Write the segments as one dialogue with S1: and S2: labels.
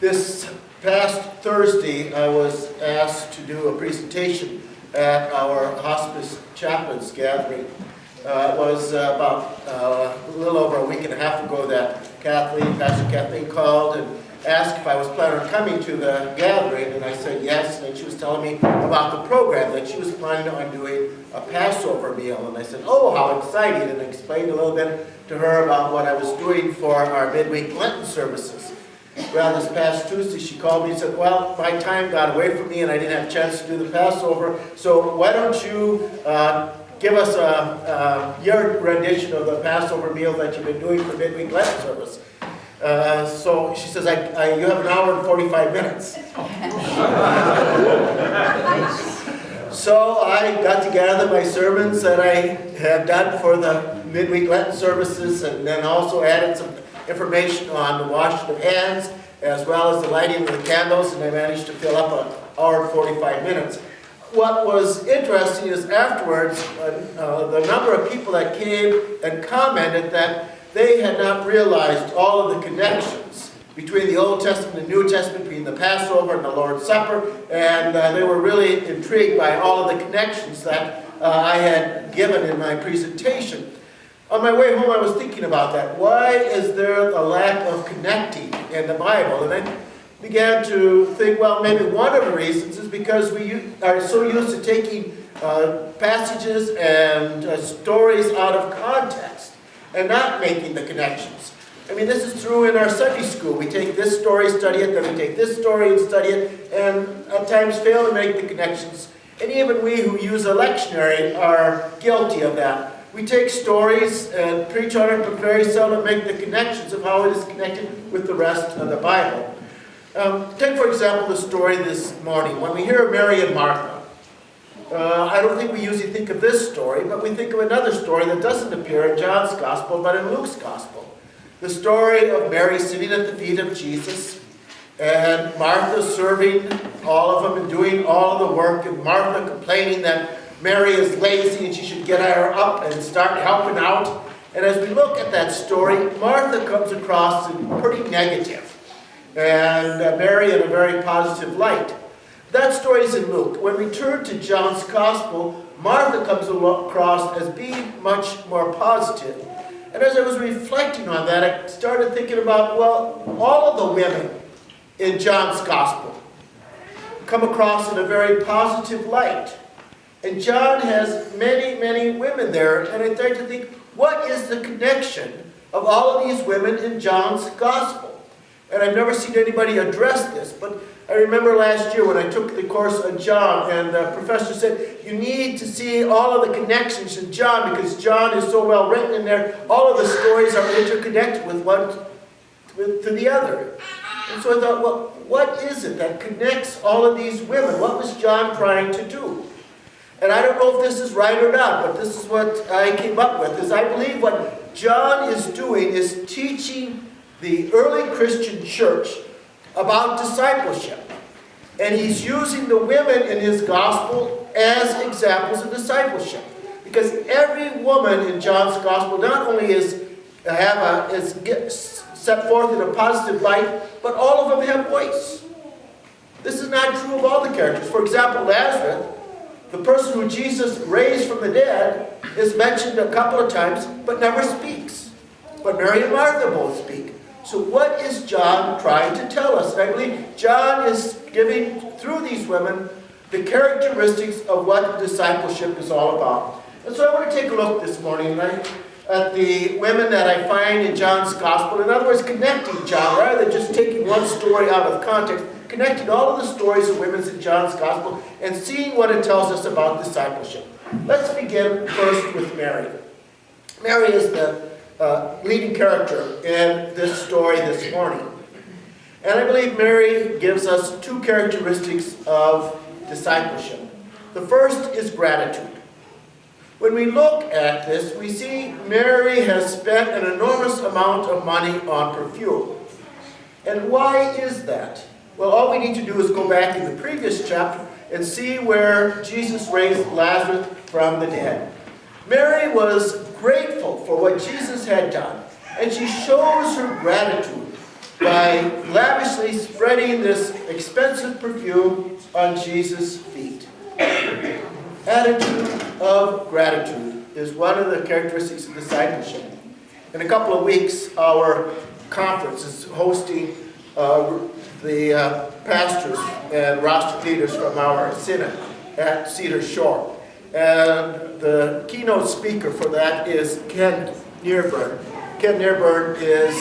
S1: This past Thursday, I was asked to do a presentation at our hospice chaplains gathering. It was about a little over a week and a half ago that Pastor Kathleen called and asked if I was planning on coming to the gathering, and I said yes, and she was telling me about the program, that she was planning on doing a Passover meal, and I said, oh, how exciting, and I explained a little bit to her about what I was doing for our midweek Lenten services. Well, this past Tuesday, she called me and said, well, my time got away from me and I didn't have a chance to do the Passover, so why don't you give us your rendition of the Passover meal that you've been doing for midweek Lenten service. So she says, you have an hour and 45 minutes. So I got together my sermons that I had done for the midweek Lenten services, and then also added some information on the washing of hands, as well as the lighting of the candles, and I managed to fill up an hour and 45 minutes. What was interesting is afterwards, the number of people that came and commented that they had not realized all of the connections between the Old Testament and New Testament, between the Passover and the Lord's Supper, and they were really intrigued by all of the connections that I had given in my presentation. On my way home, I was thinking about that. Why is there a lack of connecting in the Bible? And I began to think, well, maybe one of the reasons is because we are so used to taking passages and stories out of context and not making the connections. I mean, this is true in our Sunday school. We take this story, study it, then we take this story and study it, and at times fail to make the connections. And even we who use a lectionary are guilty of that. We take stories and preach on it, but very seldom make the connections of how it is connected with the rest of the Bible. Take, for example, the story this morning. When we hear Mary and Martha, I don't think we usually think of this story, but we think of another story that doesn't appear in John's Gospel, but in Luke's Gospel. The story of Mary sitting at the feet of Jesus, and Martha serving all of them and doing all of the work, and Martha complaining that Mary is lazy and she should get her up and start helping out. And as we look at that story, Martha comes across as pretty negative, and Mary in a very positive light. That story is in Luke. When we turn to John's Gospel, Martha comes across as being much more positive. And as I was reflecting on that, I started thinking about, well, all of the women in John's Gospel come across in a very positive light. And John has many, many women there, and I started to think, what is the connection of all of these women in John's Gospel? And I've never seen anybody address this, but I remember last year when I took the course on John, and the professor said, you need to see all of the connections in John, because John is so well written in there, all of the stories are interconnected with one to the other. And so I thought, well, what is it that connects all of these women? What was John trying to do? And I don't know if this is right or not, but this is what I came up with, is I believe what John is doing is teaching the early Christian church about discipleship. And he's using the women in his gospel as examples of discipleship. Because every woman in John's gospel not only is set forth in a positive light, but all of them have voice. This is not true of all the characters. For example, Lazarus, the person who Jesus raised from the dead, is mentioned a couple of times, but never speaks. But Mary and Martha both speak. So what is John trying to tell us? And I believe John is giving, through these women, the characteristics of what discipleship is all about. And so I want to take a look this morning at the women that I find in John's Gospel. In other words, connecting John, rather than just taking one story out of context, connecting all of the stories of women in John's Gospel and seeing what it tells us about discipleship. Let's begin first with Mary. Mary is the leading character in this story this morning. And I believe Mary gives us two characteristics of discipleship. The first is gratitude. When we look at this, we see Mary has spent an enormous amount of money on perfume. And why is that? Well, all we need to do is go back in the previous chapter and see where Jesus raised Lazarus from the dead. Mary was grateful for what Jesus had done, and she shows her gratitude by lavishly spreading this expensive perfume on Jesus' feet. Attitude of gratitude is one of the characteristics of discipleship. In a couple of weeks, our conference is hosting the pastors and roster leaders from our synod at Cedar Shore. And the keynote speaker for that is Ken Nearburn. Ken Nearburn is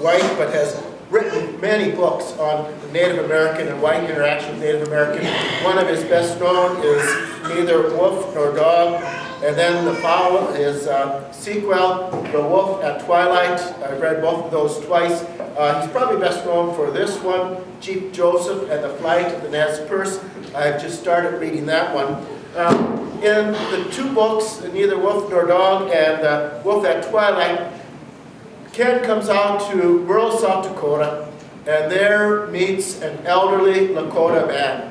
S1: white but has written many books on Native American and white interaction with Native American. One of his best known is Neither Wolf Nor Dog, and then the follow is sequel, The Wolf at Twilight. I've read both of those twice. He's probably best known for this one, Chief Joseph and the Flight of the Nez Perce. I've just started reading that one. In the two books, Neither Wolf Nor Dog and Wolf at Twilight, Ken comes out to rural South Dakota and there meets an elderly Lakota man.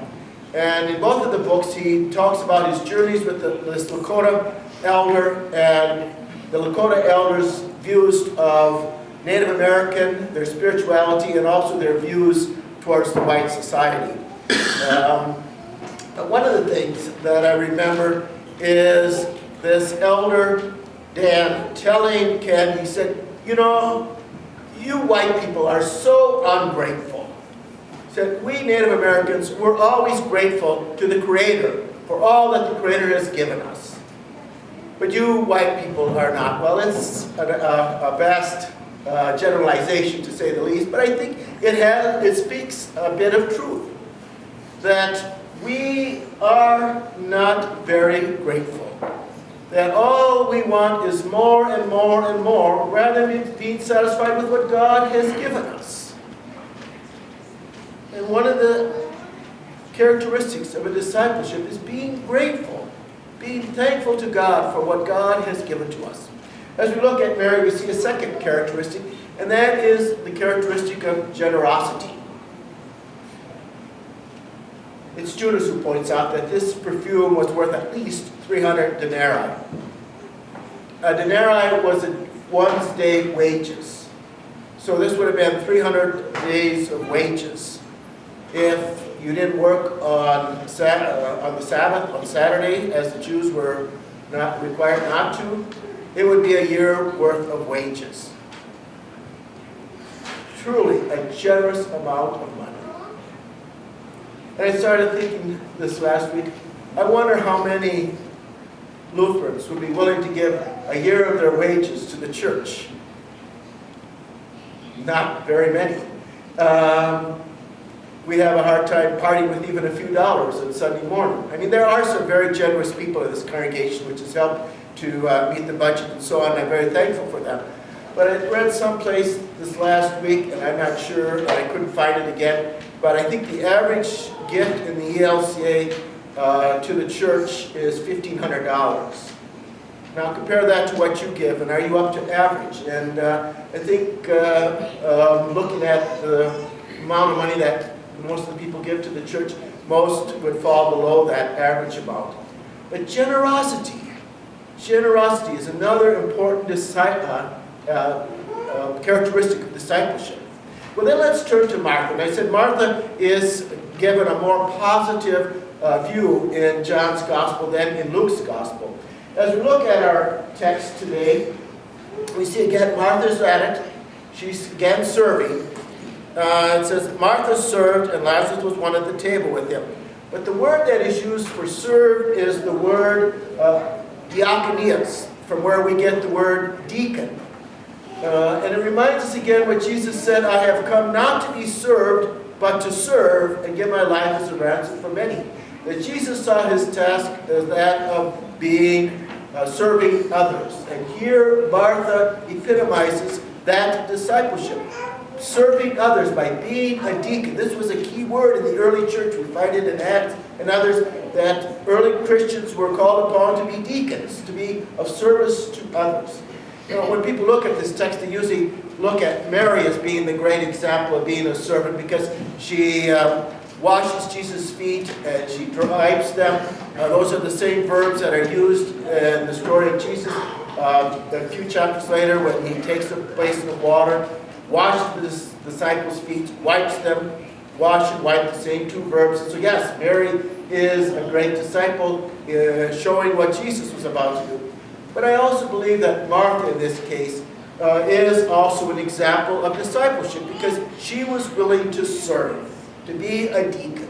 S1: And in both of the books, he talks about his journeys with this Lakota elder and the Lakota elder's views of Native American, their spirituality, and also their views towards the white society. One of the things that I remember is this elder, Dan, telling Ken, he said, you know, you white people are so ungrateful. He said, we Native Americans, we're always grateful to the Creator for all that the Creator has given us. But you white people are not. Well, it's a vast generalization to say the least, but I think it speaks a bit of truth. That we are not very grateful. That all we want is more and more and more, rather than being satisfied with what God has given us. And one of the characteristics of a discipleship is being grateful, being thankful to God for what God has given to us. As we look at Mary, we see a second characteristic, and that is the characteristic of generosity. It's Judas who points out that this perfume was worth at least 300 denarii. A denarii was one's day wages. So this would have been 300 days of wages. If you didn't work on the Sabbath, on Saturday, as the Jews were not required not to, it would be a year worth of wages. Truly a generous amount of money. And I started thinking this last week, I wonder how many Lutherans would be willing to give a year of their wages to the church. Not very many. We have a hard time parting with even a few dollars on Sunday morning. I mean, there are some very generous people in this congregation which has helped to meet the budget and so on. I'm very thankful for them. But I read someplace this last week, and I'm not sure, and I couldn't find it again, but I think the average gift in the ELCA to the church is $1,500. Now compare that to what you give, and are you up to average? And I think looking at the amount of money that most of the people give to the church, most would fall below that average amount. But generosity is another important characteristic of discipleship. Well, then let's turn to Martha. And I said Martha is given a more positive view in John's Gospel than in Luke's Gospel. As we look at our text today, we see again Martha's at it. She's again serving. It says, Martha served and Lazarus was one at the table with him. But the word that is used for serve is the word diakonias, from where we get the word deacon. And it reminds us again what Jesus said, I have come not to be served, but to serve and give my life as a ransom for many. That Jesus saw his task as that of being serving others. And here Martha epitomizes that discipleship. Serving others by being a deacon. This was a key word in the early church. We find it in Acts and others that early Christians were called upon to be deacons, to be of service to others. You know, when people look at this text, they usually look at Mary as being the great example of being a servant because she washes Jesus' feet and she wipes them. Those are the same verbs that are used in the story of Jesus a few chapters later when he takes the basin of water washes the disciples' feet, wipes them, wash and wipe, the same two verbs. And so yes, Mary is a great disciple, showing what Jesus was about to do. But I also believe that Martha, in this case, is also an example of discipleship, because she was willing to serve, to be a deacon.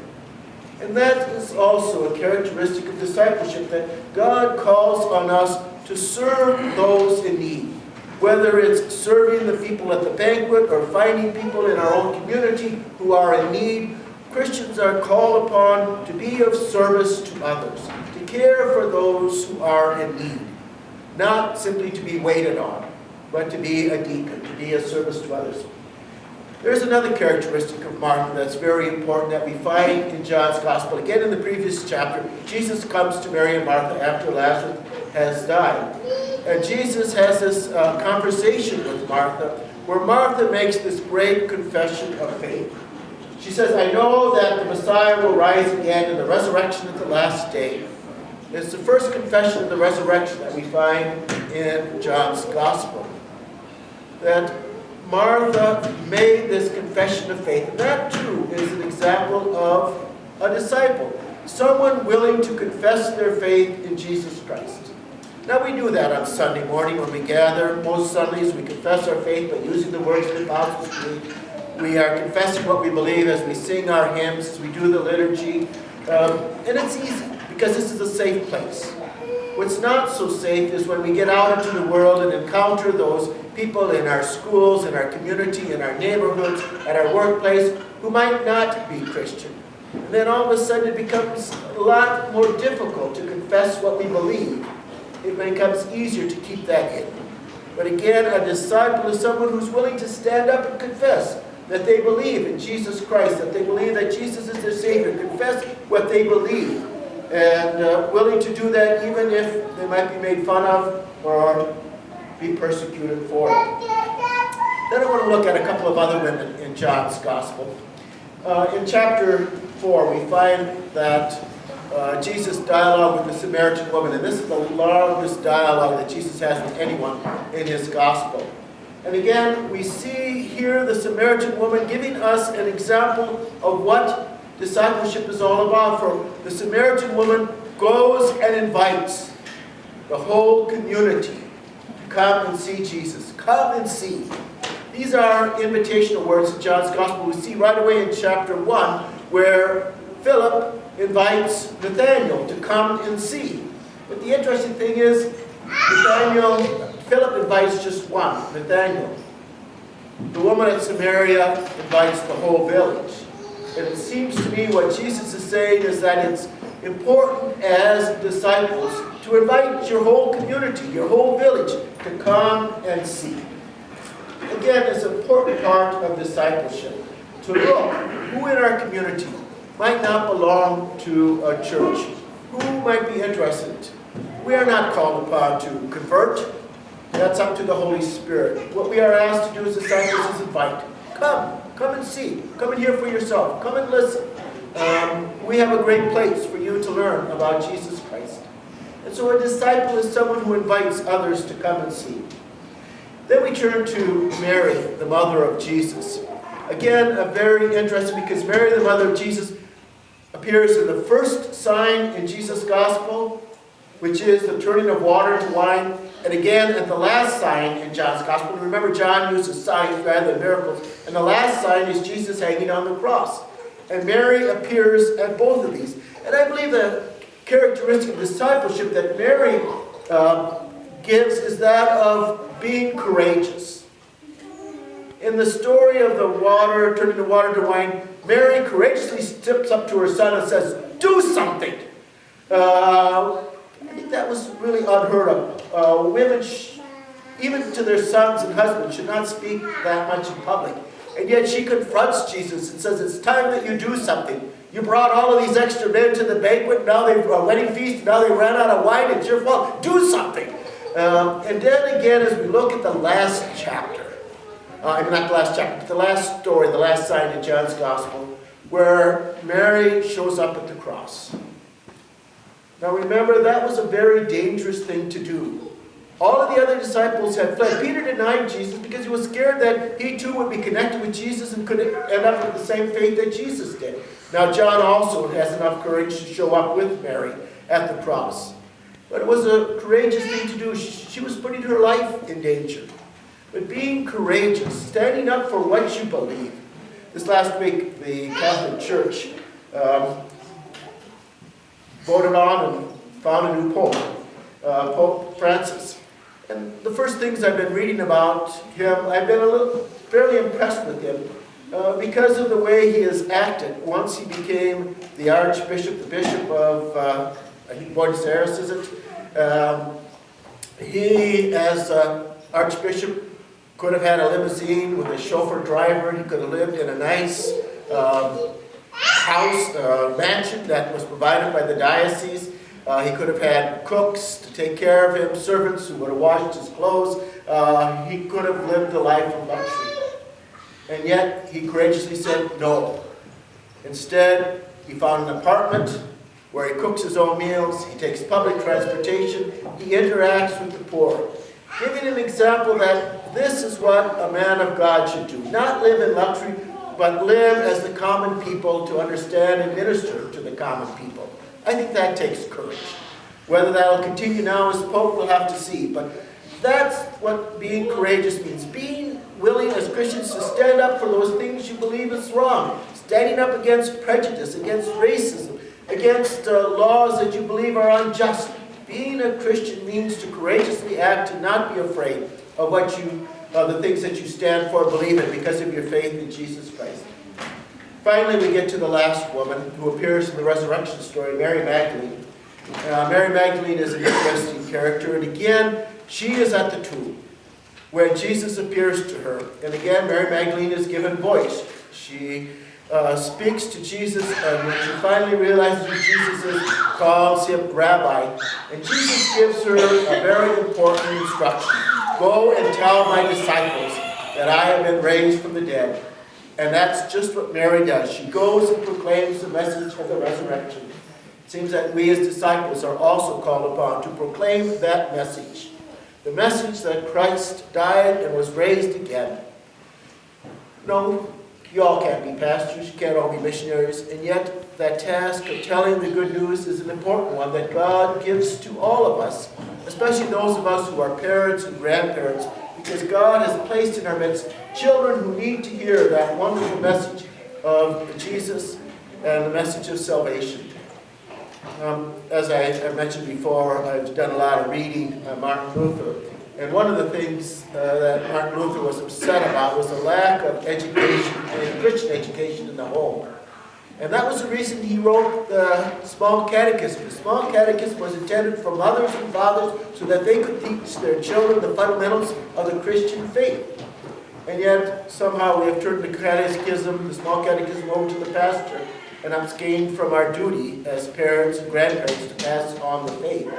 S1: And that is also a characteristic of discipleship, that God calls on us to serve those in need. Whether it's serving the people at the banquet or finding people in our own community who are in need, Christians are called upon to be of service to others, to care for those who are in need. Not simply to be waited on, but to be a deacon, to be a service to others. There's another characteristic of Martha that's very important that we find in John's Gospel. Again, in the previous chapter, Jesus comes to Mary and Martha after Lazarus has died. And Jesus has this conversation with Martha, where Martha makes this great confession of faith. She says, I know that the Messiah will rise again in the resurrection at the last day. It's the first confession of the resurrection that we find in John's Gospel. That Martha made this confession of faith. And that, too, is an example of a disciple. Someone willing to confess their faith in Jesus Christ. Now, we do that on Sunday morning when we gather. Most Sundays, we confess our faith by using the words of the Apostles' Creed. We are confessing what we believe as we sing our hymns, as we do the liturgy. And it's easy, because this is a safe place. What's not so safe is when we get out into the world and encounter those people in our schools, in our community, in our neighborhoods, at our workplace, who might not be Christian. And then all of a sudden it becomes a lot more difficult to confess what we believe. It becomes easier to keep that hidden. But again, a disciple is someone who's willing to stand up and confess that they believe in Jesus Christ, that they believe that Jesus is their Savior, confess what they believe, and willing to do that even if they might be made fun of or be persecuted for it. Then I want to look at a couple of other women in John's Gospel. In chapter 4, we find that Jesus' dialogue with the Samaritan woman, and this is the longest dialogue that Jesus has with anyone in his Gospel. And again, we see here the Samaritan woman giving us an example of what discipleship is all about. For the Samaritan woman goes and invites the whole community to come and see Jesus. Come and see. These are invitational words in John's Gospel. We see right away in chapter 1 where Philip invites Nathanael to come and see. But the interesting thing is, Philip invites just one, Nathanael. The woman at Samaria invites the whole village. And it seems to me what Jesus is saying is that it's important as disciples to invite your whole community, your whole village, to come and see. Again, it's an important part of discipleship to look who in our community might not belong to a church, who might be interested. We are not called upon to convert. That's up to the Holy Spirit. What we are asked to do as disciples is invite. Come and see. Come and hear for yourself. Come and listen. We have a great place for you to learn about Jesus Christ. And so a disciple is someone who invites others to come and see. Then we turn to Mary, the mother of Jesus. Again, a very interesting, because Mary, the mother of Jesus, appears in the first sign in Jesus' Gospel, which is the turning of water to wine. And again, at the last sign in John's Gospel, remember John uses signs rather than miracles, and the last sign is Jesus hanging on the cross. And Mary appears at both of these. And I believe the characteristic of discipleship that Mary gives is that of being courageous. In the story of the water, turning the water to wine, Mary courageously steps up to her son and says, do something. I think that was really unheard of. Women, even to their sons and husbands, should not speak that much in public. And yet she confronts Jesus and says, it's time that you do something. You brought all of these extra men to the banquet, now they've a wedding feast, now they ran out of wine, it's your fault. Do something. And then again, as we look at the last chapter, not the last chapter, but the last story, the last sign in John's Gospel, where Mary shows up at the cross. Now remember, that was a very dangerous thing to do. All of the other disciples had fled. Peter denied Jesus because he was scared that he too would be connected with Jesus and could end up with the same fate that Jesus did. Now John also has enough courage to show up with Mary at the cross. But it was a courageous thing to do. She was putting her life in danger. But being courageous, standing up for what you believe. This last week, the Catholic Church voted on and found a new pope, Pope Francis. And the first things I've been reading about him, I've been fairly impressed with him because of the way he has acted. Once he became the Archbishop, the Bishop of, I think, Buenos Aires, is it? He, as Archbishop, could have had a limousine with a chauffeur driver. He could have lived in a nice house, mansion that was provided by the diocese. He could have had cooks to take care of him, servants who would have washed his clothes. He could have lived a life of luxury. And yet, he courageously said no. Instead, he found an apartment where he cooks his own meals, he takes public transportation, he interacts with the poor, giving an example that this is what a man of God should do. Not live in luxury, but live as the common people to understand and minister to the common people. I think that takes courage. Whether that will continue now as Pope, we'll have to see. But that's what being courageous means. Being willing as Christians to stand up for those things you believe is wrong. Standing up against prejudice, against racism, against laws that you believe are unjust. Being a Christian means to courageously act and not be afraid of what the things that you stand for, believe in because of your faith in Jesus Christ. Finally, we get to the last woman who appears in the resurrection story, Mary Magdalene. Mary Magdalene is an interesting character, and again, she is at the tomb when Jesus appears to her. And again, Mary Magdalene is given voice. She speaks to Jesus, and when she finally realizes who Jesus is, calls him Rabbi. And Jesus gives her a very important instruction. Go and tell my disciples that I have been raised from the dead. And that's just what Mary does. She goes and proclaims the message of the resurrection. It seems that we as disciples are also called upon to proclaim that message. The message that Christ died and was raised again. No, you all can't be pastors, you can't all be missionaries, and yet that task of telling the good news is an important one that God gives to all of us, especially those of us who are parents and grandparents, because God has placed in our midst children who need to hear that wonderful message of Jesus and the message of salvation. As I mentioned before, I've done a lot of reading on Martin Luther. And one of the things that Martin Luther was upset about was the lack of education, Christian education in the home. And that was the reason he wrote the Small Catechism. The Small Catechism was intended for mothers and fathers so that they could teach their children the fundamentals of the Christian faith. And yet, somehow we have turned the catechism, the Small Catechism, over to the pastor and abstained from our duty as parents and grandparents to pass on the faith.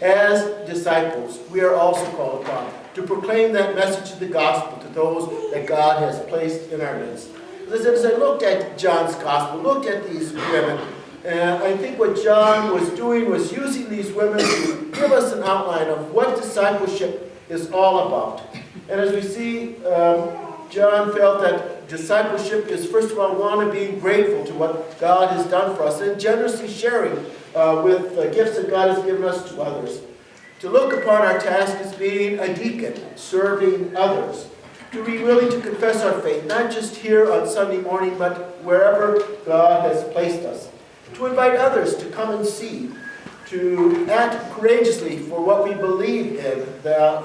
S1: As disciples, we are also called upon to proclaim that message of the gospel to those that God has placed in our midst. As I looked at John's gospel, looked at these women, I think what John was doing was using these women to give us an outline of what discipleship is all about. And as we see, John felt that discipleship is, first of all, one of being grateful to what God has done for us and generously sharing with gifts that God has given us to others. To look upon our task as being a deacon, serving others. To be willing to confess our faith, not just here on Sunday morning, but wherever God has placed us. To invite others to come and see. To act courageously for what we believe in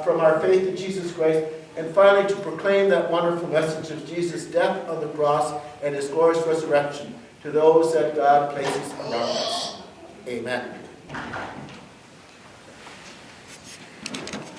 S1: from our faith in Jesus Christ. And finally, to proclaim that wonderful message of Jesus' death on the cross and his glorious resurrection to those that God places around us. Amen.